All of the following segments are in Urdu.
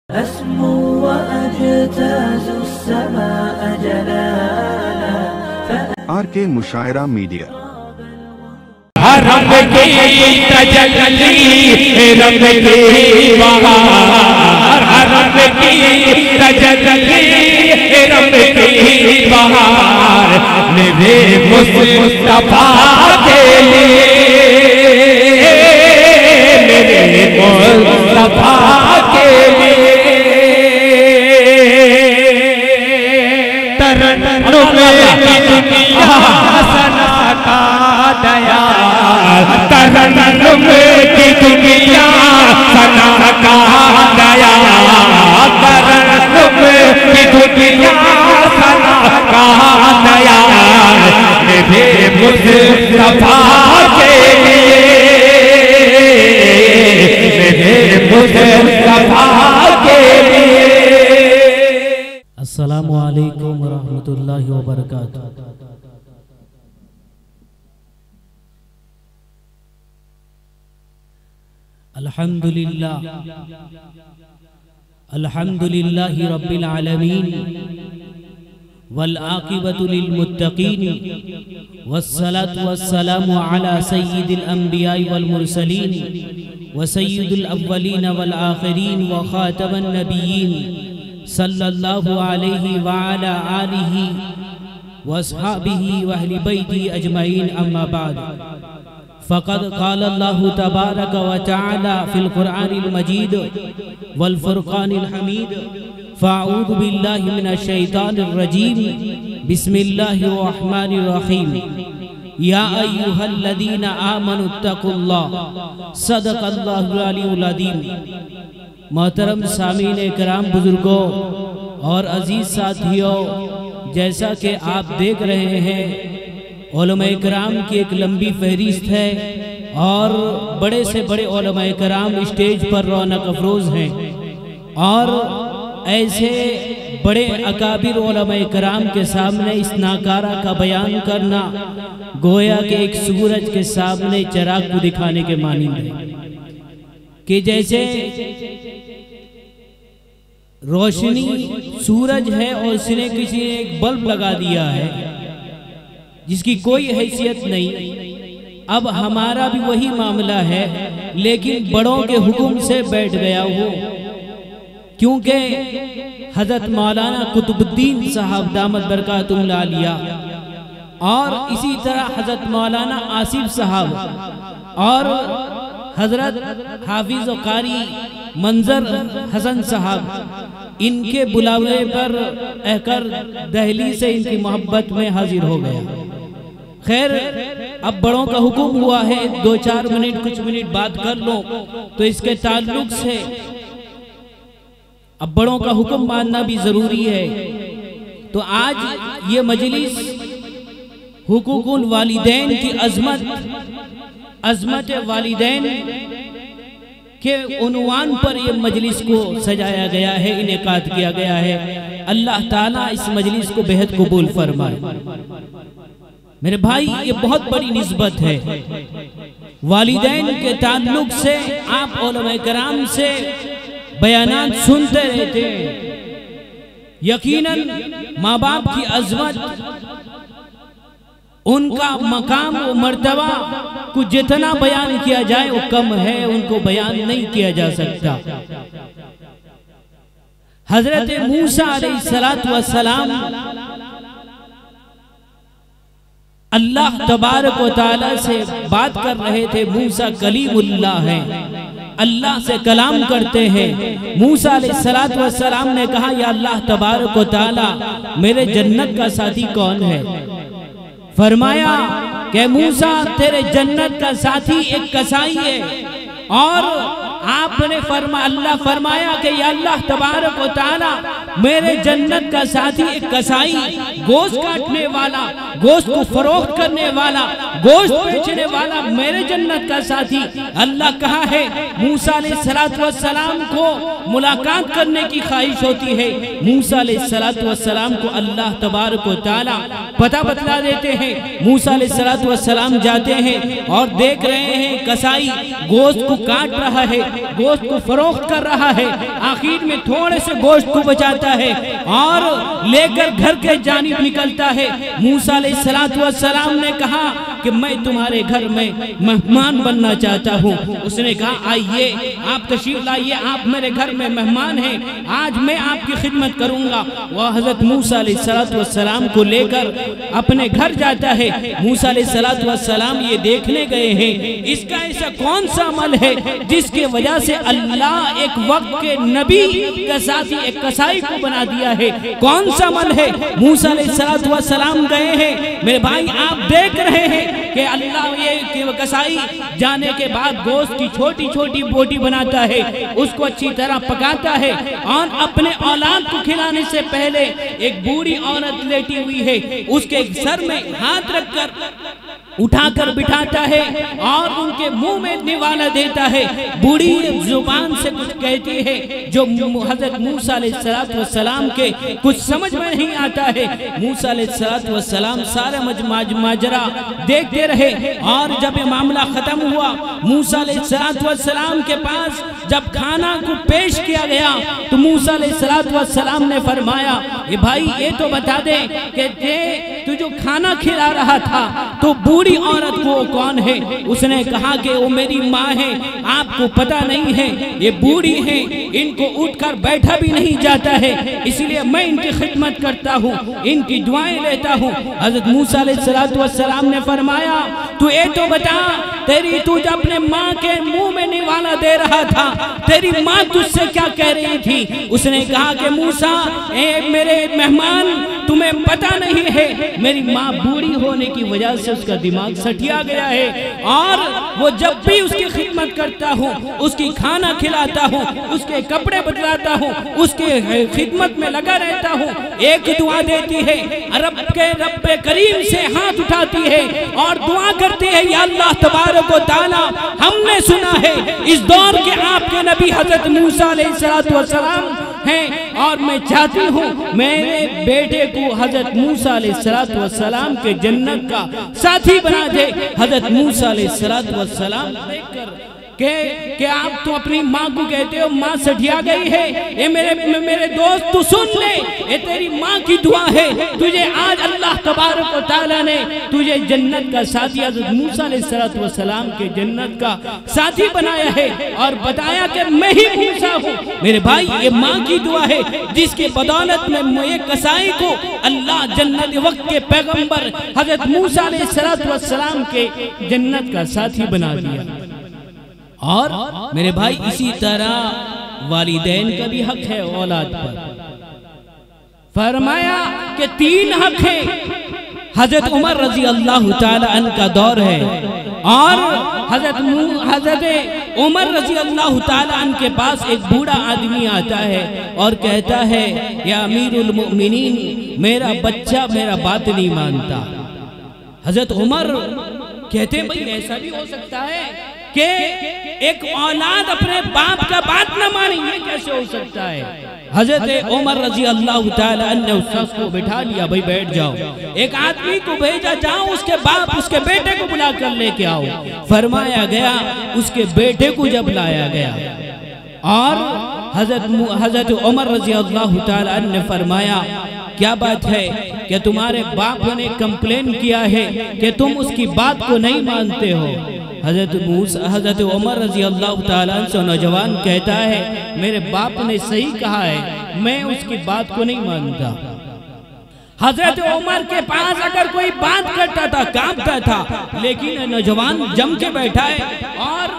أسمو وأجتاز السماء جلالا RK مشاعرہ میڈیا رب کی تجلی رب کی بہار رب کی تجلی رب کی بہار میرے مصطفیٰ کے لیے میرے مصطفیٰ کے لیے ترنم کی دنیا سنا کا دیا ترنم کی دنیا سنا کا دیا ترنم کی دنیا سنا کا دیا میرے مصطفیٰ کے لیے میرے مصطفیٰ کے لیے۔ السلام علیکم ورحمۃ اللہ وبرکاتہ۔ الحمدللہ رب العالمین والعاقبۃ للمتقین والصلاة والسلام علی سید الانبیاء والمرسلین وسید الاولین والآخرین وخاتم النبیین صلی اللہ علیہ وعلا آلہ واصحابہ واہل بیتہ اجمعین، اما بعد فقد قال اللہ تبارک وتعالی فی القرآن المجید والفرقان الحمید فاعوذ باللہ من الشیطان الرجیم بسم اللہ الرحمن الرحیم یا ایہا الذین آمنوا اتقوا اللہ صدق اللہ العلی العظیم۔ محترم سامعین کرام، بزرگوں اور عزیز ساتھیوں، جیسا کہ آپ دیکھ رہے ہیں علماء کرام کی ایک لمبی فہرست ہے اور بڑے سے بڑے علماء کرام اسٹیج پر رونق افروز ہیں، اور ایسے بڑے اکابر علماء کرام کے سامنے اس ناکارہ کا بیان کرنا گویا کہ ایک سورج کے سامنے چراغ کو دکھانے کے مانند ہے کہ جیسے روشنی سورج ہے اور اس نے کسی نے ایک بلب لگا دیا ہے جس کی کوئی حیثیت نہیں۔ اب ہمارا بھی وہی معاملہ ہے، لیکن بڑوں کے حکم سے بیٹھ گیا وہ، کیونکہ حضرت مولانا قطب الدین صاحب دامت برکاتہ العالیہ اور اسی طرح حضرت مولانا آصف صاحب اور حضرت حافظ و قاری منظر حسن صاحب ان کے بلاوے پر کر دہلی سے ان کی محبت میں حاضر ہو گیا۔ خیر، اب بڑوں کا حکم ہوا ہے 2-4 منٹ کچھ منٹ بات کر لو، تو اس کے تعلق سے اب بڑوں کا حکم ماننا بھی ضروری ہے۔ تو آج یہ مجلس حقوق الوالدین کی عظمت والدین کے عنوان پر یہ مجلس کو سجایا گیا ہے، انعقاد کیا گیا ہے۔ اللہ تعالیٰ اس مجلس کو بہت قبول فرمائے۔ میرے بھائی، یہ بہت بڑی نسبت ہے والدین کے تعلق سے۔ آپ علماء کرام سے بیانات سنتے رہتے ہیں، یقیناً ماں باپ کی عظمت، ان کا مقام و مرتبہ کو جتنا بیان کیا جائے وہ کم ہے، ان کو بیان نہیں کیا جا سکتا۔ حضرت موسیٰ علیہ السلام اللہ تبارک و تعالیٰ سے بات کر رہے تھے۔ موسیٰ کلیم اللہ ہیں، اللہ سے کلام کرتے ہیں۔ موسیٰ علیہ السلام نے کہا، یا اللہ تبارک و تعالیٰ، میرے جنت کا ساتھی کون ہے؟ فرمایا کہ موسیٰ، تیرے جنت کا ساتھی ایک کسائی ہے۔ اور آپ نے اللہ فرمایا کہ یا اللہ تبارک و تعالیٰ، میرے جنت کا ساتھی ایک کسائی، گوشت کاٹنے والا، گوشت کو فروخت کرنے والا، گوشت بیچنے والا میرے جنت کا ساتھی۔ اللہ کہا ہے موسیٰ علیہ السلام کو ملاقات کرنے کی خواہش ہوتی ہے، موسیٰ علیہ السلام کو اللہ تبارک و تعالی پتہ بتلا دیتے ہیں۔ موسیٰ علیہ السلام جاتے ہیں اور دیکھ رہے ہیں کسائی گوشت کو کاٹ رہا ہے، گوشت کو فروخت کر رہا ہے، آخر میں تھوڑے سے گوشت کو بچاتا ہے اور لے کر گھر کے جانب نکلتا ہے۔ موسیٰ علیہ السلام نے کہا کہ میں تمہارے گھر میں مہمان بننا چاہتا ہوں۔ اس نے کہا آئیے، آپ تشریف لائیے، آپ میرے گھر میں مہمان ہیں، آج میں آپ کی خدمت کروں گا۔ وہ حضرت موسیٰ علیہ السلام کو لے کر اپنے گھر جاتا ہے۔ موسیٰ علیہ السلام یہ دیکھنے گئے ہیں اس کا ایسا کون سا عمل ہے جس کے وجہ سے اللہ ایک وقت کے نبی کا ساتھی ایک کسائی کو بنا دیا ہے، کون سا عمل ہے؟ موسیٰ علیہ السلام گئے ہیں، میرے بھائی آپ دیکھ رہے ہیں کہ اللہ یہ کسائی جانے کے بعد گوشت کی چھوٹی چھوٹی بوٹی بناتا ہے، اس کو اچھی طرح پکاتا ہے اور اپنے اولاد کو کھلانے سے پہلے ایک بوڑھی عورت لیٹی ہوئی ہے، اس کے سر میں ہاتھ رکھ کر اٹھا کر بٹھاتا ہے اور ان کے منہ میں نوالا دیتا ہے، بوڑھی زبان سے کچھ کہتی ہے جو حضرت موسیٰ علیہ السلام کے کچھ سمجھ میں نہیں آتا ہے۔ موسیٰ علیہ السلام سارے ماجرا دیکھتے رہے اور جب یہ معاملہ ختم ہوا، موسیٰ علیہ السلام کے پاس جب کھانا کو پیش کیا گیا تو موسیٰ علیہ السلام نے فرمایا یہ بھائی یہ تو بتا دے کہ تو جو کھانا کھلا رہا تھا تو بوڑھی عورت کو کون ہے؟ اس نے کہا کہ وہ میری ماں ہے، آپ کو پتہ نہیں ہے یہ بوڑھی ہے، ان کو اٹھ کر بیٹھا بھی نہیں جاتا ہے، اس لیے میں ان کی خدمت کرتا ہوں، ان کی دعائیں لیتا ہوں۔ حضرت موسیٰ علیہ السلام نے فرمایا تو یہ تو بتا تو جب اپنے ماں کے منہ میں نوالا دے رہا تھا تیری ماں تجھ سے کیا کہہ رہی تھی؟ اس نے کہا کہ موسیٰ اے میرے مہمان تمہیں پتہ نہیں ہے میری ماں بوڑھی ہونے کی وجہ سے اس کا دماغ سٹیا گیا ہے اور وہ جب بھی اس کی خدمت کرتا ہوں، اس کی کھانا کھلاتا ہوں، اس کے کپڑے بدلاتا ہوں، اس کے خدمت میں لگا رہتا ہوں، ایک دعا دیتی ہے رب کریم سے ہاتھ اٹھاتی ہے اور دعا کرتی ہے یا اللہ تبارک و تعالی ہم نے سنا ہے اس دور کے آپ کے نبی حضرت موسیٰ علیہ السلام ہیں اور میں چاہتی ہوں میرے بیٹے کو حضرت موسیٰ علیہ السلام کے جنت کا ساتھی بنا دے۔ حضرت موسیٰ علیہ السلام دیکھ کر کہ آپ تو اپنی ماں کو کہتے ہو ماں سٹھیا گئی ہے، اے میرے دوست تو سن لے، اے تیری ماں کی دعا ہے، تجھے آج اللہ تبارک و تعالیٰ نے تجھے جنت کا ساتھی حضرت موسیٰ علیہ السلام کے جنت کا ساتھی بنایا ہے اور بتایا کہ میں ہی موسیٰ ہوں۔ میرے بھائی یہ ماں کی دعا ہے جس کے بدولت میں ایک کسائی کو اللہ جنت وقت کے پیغمبر حضرت موسیٰ علیہ السلام کے جنت کا ساتھی بنا دیا۔ اور میرے بھائی اسی طرح والدین کا بھی حق ہے اولاد پر، فرمایا کہ 3 حق ہیں۔ حضرت عمر رضی اللہ تعالی عنہ کا دور ہے اور حضرت عمر رضی اللہ تعالی عنہ کے پاس ایک بوڑھا آدمی آتا ہے اور کہتا ہے یا امیر المؤمنین میرا بچہ میرا بات نہیں مانتا۔ حضرت عمر کہتے ہیں بھئی ایسا بھی ہو سکتا ہے کہ ایک اولاد اپنے باپ کا بات نہ مانے، یہ کیسے ہو سکتا ہے؟ حضرت عمر رضی اللہ تعالی عنہ نے اس شخص کو بٹھا لیا، بھئی بیٹھ جاؤ، ایک آدمی کو بھیجا جاؤ اس کے باپ اس کے بیٹے کو بلا کر لے کے آؤ۔ فرمایا گیا اس کے بیٹے کو جب لایا گیا اور حضرت عمر رضی اللہ تعالی عنہ نے فرمایا کیا بات ہے کہ تمہارے باپ نے کمپلین کیا ہے کہ تم اس کی بات کو نہیں مانتے ہو؟ حضرت عمر رضی اللہ تعالیٰ عنہ سے نوجوان کہتا ہے میرے باپ نے صحیح کہا ہے، میں اس کی بات کو نہیں مانتا۔ حضرت عمر کے پاس اگر کوئی بات کرتا تھا کانپتا تھا، لیکن نوجوان جم کے بیٹھا ہے اور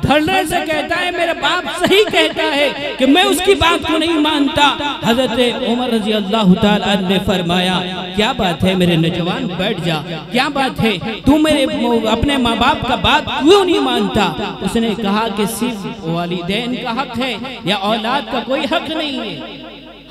دھڑنے سے کہتا ہے میرے باپ صحیح کہتا ہے کہ میں اس کی بات کو نہیں مانتا۔ حضرت عمر رضی اللہ تعالیٰ عنہ نے فرمایا کیا بات ہے میرے نوجوان، بیٹھ جا، کیا بات ہے تو میرے اپنے ماں باپ کا بات کیوں نہیں مانتا؟ اس نے کہا کہ صرف والدین کا حق ہے یا اولاد کا کوئی حق نہیں ہے۔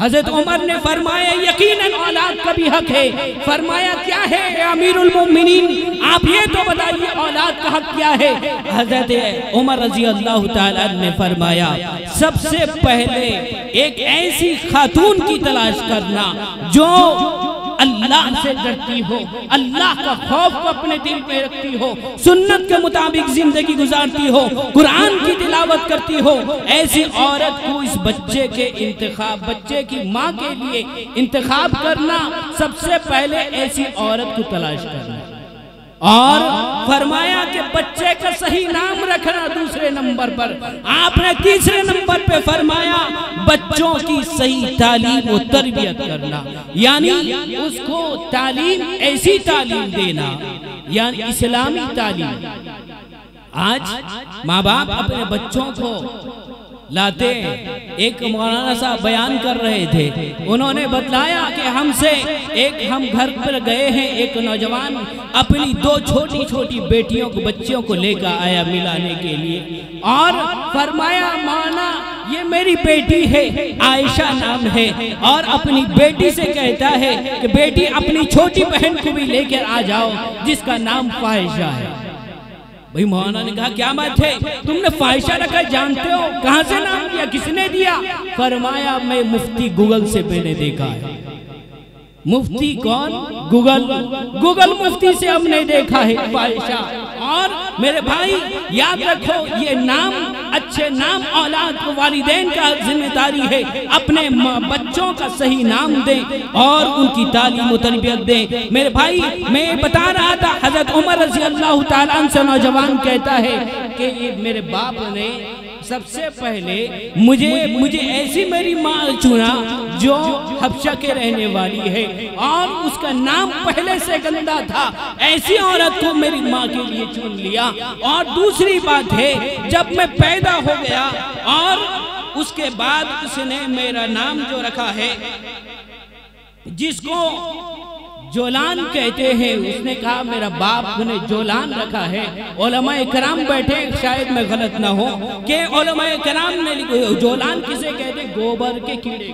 حضرت عمر نے فرمایا یقیناً اولاد کا بھی حق ہے. فرمایا کیا ہے اے امیر المومنین, آپ یہ تو بتائیے اولاد کا حق کیا ہے. حضرت عمر رضی اللہ تعالیٰ نے فرمایا سب سے پہلے ایک ایسی خاتون کی تلاش کرنا جو اللہ سے ڈرتی ہو, اللہ کا خوف کو اپنے دل میں رکھتی ہو, سنت کے مطابق زندگی گزارتی ہو, قرآن کی تلاوت کرتی ہو. ایسی عورت کو اس بچے کے انتخاب, بچے کی ماں کے لیے انتخاب کرنا, سب سے پہلے ایسی عورت کو تلاش کرنا. اور فرمایا کہ بچے کا صحیح نام رکھنا دوسرے نمبر پر. آپ نے تیسرے نمبر پہ فرمایا بچوں کی صحیح تعلیم و تربیت کرنا, یعنی اس کو تعلیم, ایسی تعلیم دینا, یعنی اسلامی تعلیم. آج ماں باپ اپنے بچوں کو لاتے ہیں. ایک مولانا صاحب بیان کر رہے تھے, انہوں نے بتلایا کہ ہم گھر پر گئے ہیں, ایک نوجوان اپنی 2 چھوٹی چھوٹی بیٹیوں کو, بچیوں کو لے کر آیا ملانے کے لیے, اور فرمایا مولانا یہ میری بیٹی ہے, عائشہ نام ہے, اور اپنی بیٹی سے کہتا ہے کہ بیٹی اپنی چھوٹی بہن کو بھی لے کر آ جاؤ جس کا نام فائشہ ہے. بھئی مولانا نے کہا کیا بات ہے, تم نے فائشہ رکھا جانتے ہو, کہاں سے نام دیا, کس نے دیا؟ فرمایا میں مفتی گوگل سے میں نے دیکھا ہے. مفتی کون؟ گوگل مفتی سے ہم نے دیکھا ہے فائشہ. اور میرے بھائی یاد رکھو یہ نام, اچھے نام اولاد کو والدین کا ذمہ داری ہے, اپنے بچوں کا صحیح نام دیں اور ان کی تعلیم و تربیت دیں. میرے بھائی میں بتا رہا تھا حضرت عمر رضی اللہ تعالیٰ عنہ سے نوجوان کہتا ہے کہ میرے باپ نے سب سے پہلے مجھے ایسی میری ماں چنا جو حبشہ کے رہنے والی ہے اور اس کا نام پہلے سے گندا تھا, ایسی عورت کو میری ماں کے لیے چن لیا. اور دوسری بات ہے جب میں پیدا ہو گیا اور اس کے بعد اس نے میرا نام جو رکھا ہے جس کو جولان کہتے ہیں, اس نے کہا میرا باپ نے جولان رکھا ہے. علماء کرام بیٹھے, شاید میں غلط نہ ہوں, کہ علماء کرام نے جولان کسے کہتے ہیں, گوبر کے کیڑے.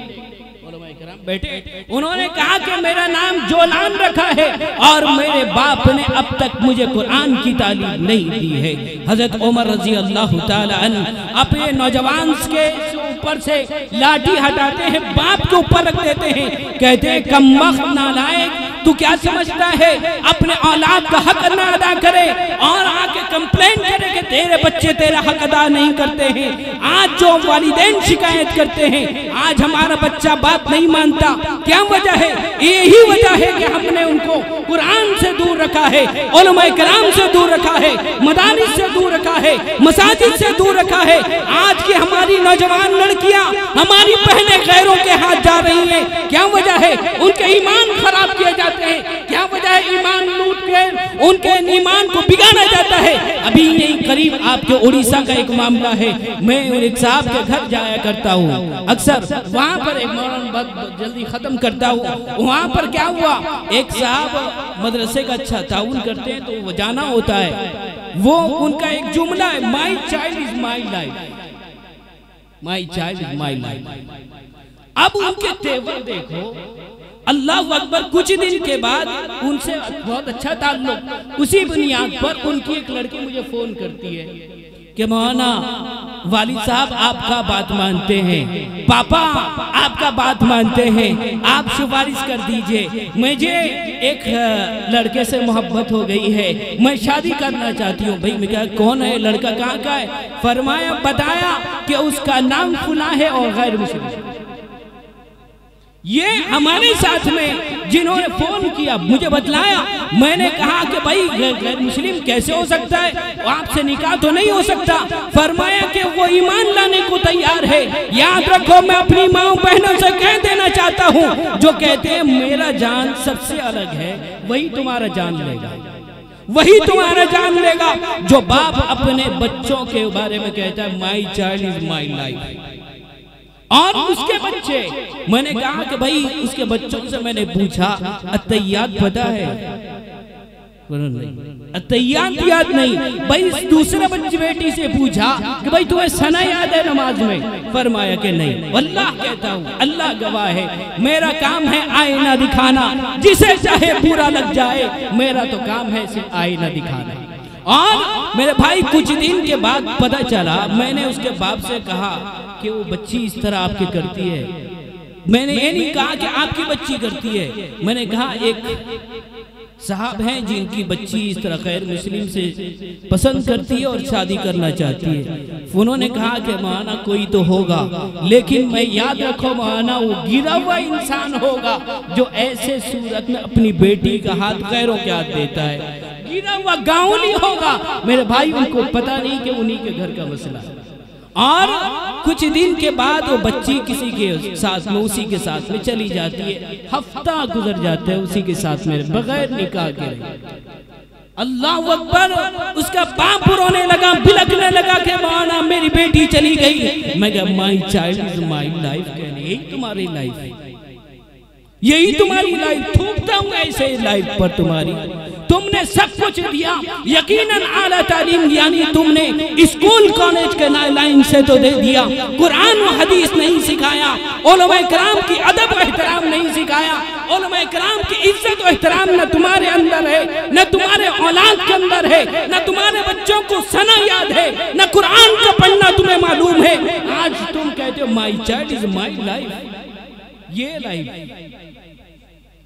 علماء کرام بیٹھے, انہوں نے کہا کہ میرا نام جولان رکھا ہے اور میرے باپ نے اب تک مجھے قرآن کی تعلیم نہیں دی ہے. حضرت عمر رضی اللہ تعالیٰ عنہ اپنے نوجوان کے اوپر سے لاٹھی ہٹاتے ہیں, باپ کے اوپر رکھ دیتے ہیں, کہتے ہیں کم وقت نالائق, تو کیا سمجھتا ہے اپنے اولاد کا حق نہ ادا کرے اور آکے کمپلین کرے کہ تیرے بچے تیرا حق ادا نہیں کرتے ہیں. آج جو والدین شکایت کرتے ہیں آج ہمارا بچہ بات نہیں مانتا, کیا وجہ ہے؟ یہی وجہ ہے کہ ہم نے ان کو قرآن سے دور رکھا ہے, علماء کرام سے دور رکھا ہے, مدارس سے دور رکھا ہے, مساجد سے دور رکھا ہے. آج کی ہماری نوجوان لڑکیاں, ہماری بہنیں غیروں کے ہاتھ جا رہی ہیں, کیا وجہ ہے؟ ان کے ایمان خراب کیے جاتے ہیں. کیا وجہ ہے؟ ایمان لوٹ کے ان کے ایمان کو بگاڑا جاتا ہے. ابھی نہیں قریب آپ کے اڑیسہ کا ایک معاملہ ہے, میں ایک صاحب کے گھر جایا کرتا ہوں اکثر, وہاں پر ایک مولانا بہت جلدی ختم کرتا ہوں, وہاں پر کیا ہوا, ایک صاحب مدرسے کا اچھا تعاون کرتے ہیں تو وہ جانا ہوتا ہے, وہ ان کا ایک جملہ ہے my child is my life, my child is my life. اب ان کے تیور دیکھو, اللہ اکبر, کچھ دن کے بعد ان سے بہت اچھا تعلق, اسی بنیاد پر ان کی ایک لڑکی مجھے فون کرتی ہے کہ مولانا والد صاحب آپ کا بات مانتے ہیں, پاپا آپ کا بات مانتے ہیں, آپ سفارش کر دیجئے, مجھے ایک لڑکے سے محبت ہو گئی ہے, میں شادی کرنا چاہتی ہوں. بھئی میں کہا کون ہے, لڑکا کہاں کا ہے؟ فرمایا بتایا کہ اس کا نام فلاں ہے اور غیر مسلم. یہ ہمارے ساتھ میں جنہوں نے فون کیا مجھے بتلایا, میں نے کہا کہ بھائی غیر مسلم کیسے ہو سکتا ہے, آپ سے نکاح تو نہیں ہو سکتا. فرمایا کہ وہ ایمان لانے کو تیار ہے. یاد رکھو میں اپنی ماں بہنوں سے کہہ دینا چاہتا ہوں جو کہتے ہیں میرا جان سب سے الگ ہے, وہی تمہارا جان لے گا, وہی تمہارا جان لے گا. جو باپ اپنے بچوں کے بارے میں کہتا ہے my child is my life, اور اس کے بچے, میں نے کہا کہ بھئی اس کے بچوں سے میں نے پوچھا التحیات پتہ ہے, اتحیات یاد نہیں. بھائی دوسرے بچے بیٹی سے پوچھا کہ بھائی تمہیں ثنا یاد ہے نماز میں؟ فرمایا کہ نہیں. واللہ کہتا ہوں، اللہ گواہ ہے، میرا کام ہے آئینہ دکھانا، جسے چاہے پورا لگ جائے، میرا تو کام ہے صرف آئینہ دکھانا. اور میرے بھائی کچھ دن کے بعد پتہ چلا، میں نے اس کے باپ سے کہا کہ وہ بچی اس طرح آپ کی کرتی ہے. میں نے یہ نہیں کہا کہ آپ کی بچی کرتی ہے، میں نے کہا ایک صاحب ہیں جن کی بچی اس طرح غیر مسلم سے پسند کرتی ہے اور شادی کرنا چاہتی ہے. انہوں نے کہا کہ مولانا کوئی تو ہوگا، لیکن میں یاد رکھو مولانا وہ گرا ہوا انسان ہوگا جو ایسے صورت میں اپنی بیٹی کا ہاتھ غیروں کے ہاتھ دیتا ہے. گرا ہوا گاؤں ہوگا. میرے بھائی ان کو پتہ نہیں کہ انہی کے گھر کا مسئلہ ہے. اور کچھ دن کے بعد وہ بچی کسی کے ساتھ میں، اسی کے ساتھ میں چلی جاتی ہے. ہفتہ گزر جاتا ہے اسی کے ساتھ میں بغیر نکاح کے. اللہ اکبر. اس کا باپ رونے لگا، بلکنے لگا کہ مولانا میری بیٹی چلی گئی. میں کہا مائی چائلڈ از مائی لائف. کہنے یہی تمہاری لائف ہے، یہی تمہاری لائف. تھوکتا ہوں ایسے لائف پر تمہاری. تم نے سب کچھ دیا، یقیناً اعلیٰ تعلیم یعنی تم نے اسکول کالج کے لائن سے تو دے دیا، قرآن و حدیث نہیں سکھایا، علماء کرام کی ادب و احترام نہیں سکھایا. علماء کرام کی عزت و احترام نہ تمہارے اندر ہے، نہ تمہارے اولاد کے اندر ہے، نہ تمہارے بچوں کو ثنا یاد ہے، نہ قرآن کا پڑھنا تمہیں معلوم ہے. آج تم کہتے ہو my child is my life. یہ لائف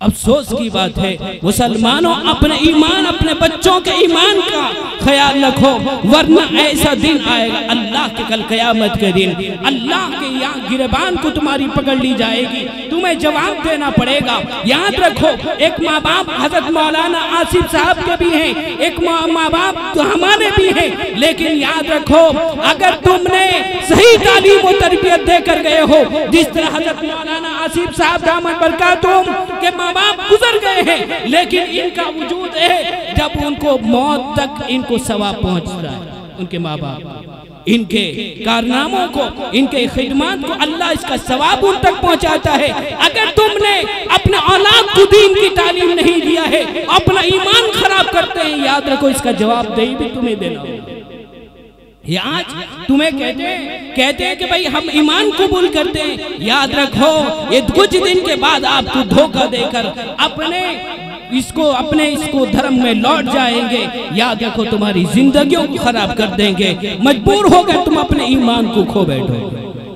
افسوس کی بات ہے. مسلمانوں اپنے ایمان، اپنے بچوں کے ایمان کا خیال رکھو، ورنہ ایسا دن آئے گا اللہ کے کل قیامت کے دن اللہ کے یہاں گریبان کو تمہاری پکڑ لی جائے گی، تمہیں جواب دینا پڑے گا. یاد رکھو ایک ماں باپ حضرت مولانا آصف صاحب کے بھی ہیں، ایک ماں باپ تو ہمارے بھی ہیں، لیکن یاد رکھو اگر تم نے صحیح تعلیم و تربیت دے کر گئے ہو، جس طرح حضرت مولانا آصف صاحب دامت برکاتہم کے ماں باپ گزر گئے ہیں، لیکن ان کا وجود ہے جب ان کو موت تک ان کو ثواب پہنچتا ہے. ان کے ماں باپ ان کے کارناموں کو، ان کے خدمات کو اللہ اس کا ثواب ان تک پہنچاتا ہے. اگر تم نے اپنے اولاد کو دین کی تعلیم نہیں دیا ہے، اپنا ایمان خراب کرتے ہیں، یاد رکھو اس کا جواب دہی بھی تمہیں دینا ہوگا. یہ آج تمہیں کہتے ہیں کہ بھئی ہم ایمان قبول کرتے ہیں. یاد رکھو یہ کچھ دن کے بعد آپ کو دھوکہ دے کر اپنے اس کو دھرم میں لوٹ جائیں گے. یاد رکھو تمہاری زندگیوں کو خراب کر دیں گے، مجبور ہو گئے تم اپنے ایمان کو کھو بیٹھو.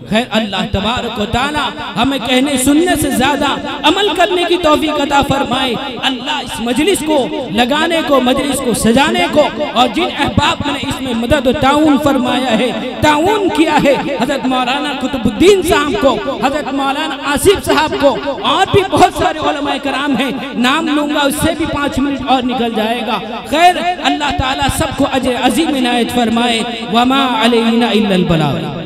خیر اللہ تبارک و تعالی ہمیں کہنے سننے سے زیادہ عمل کرنے کی توفیق عطا فرمائے. اللہ اس مجلس کو لگانے کو، مجلس کو سجانے کو، اور جن احباب نے اس میں مدد و تعاون فرمایا ہے، تعاون کیا ہے، حضرت مولانا قطب الدین صاحب کو، حضرت مولانا آصف صاحب کو، اور بھی بہت سارے علماء کرام ہیں، نام لوں گا اس سے بھی 5 منٹ اور نکل جائے گا. خیر اللہ تعالیٰ سب کو اجر عظیم عنایت فرمائے. وما علینا الا البلاغ.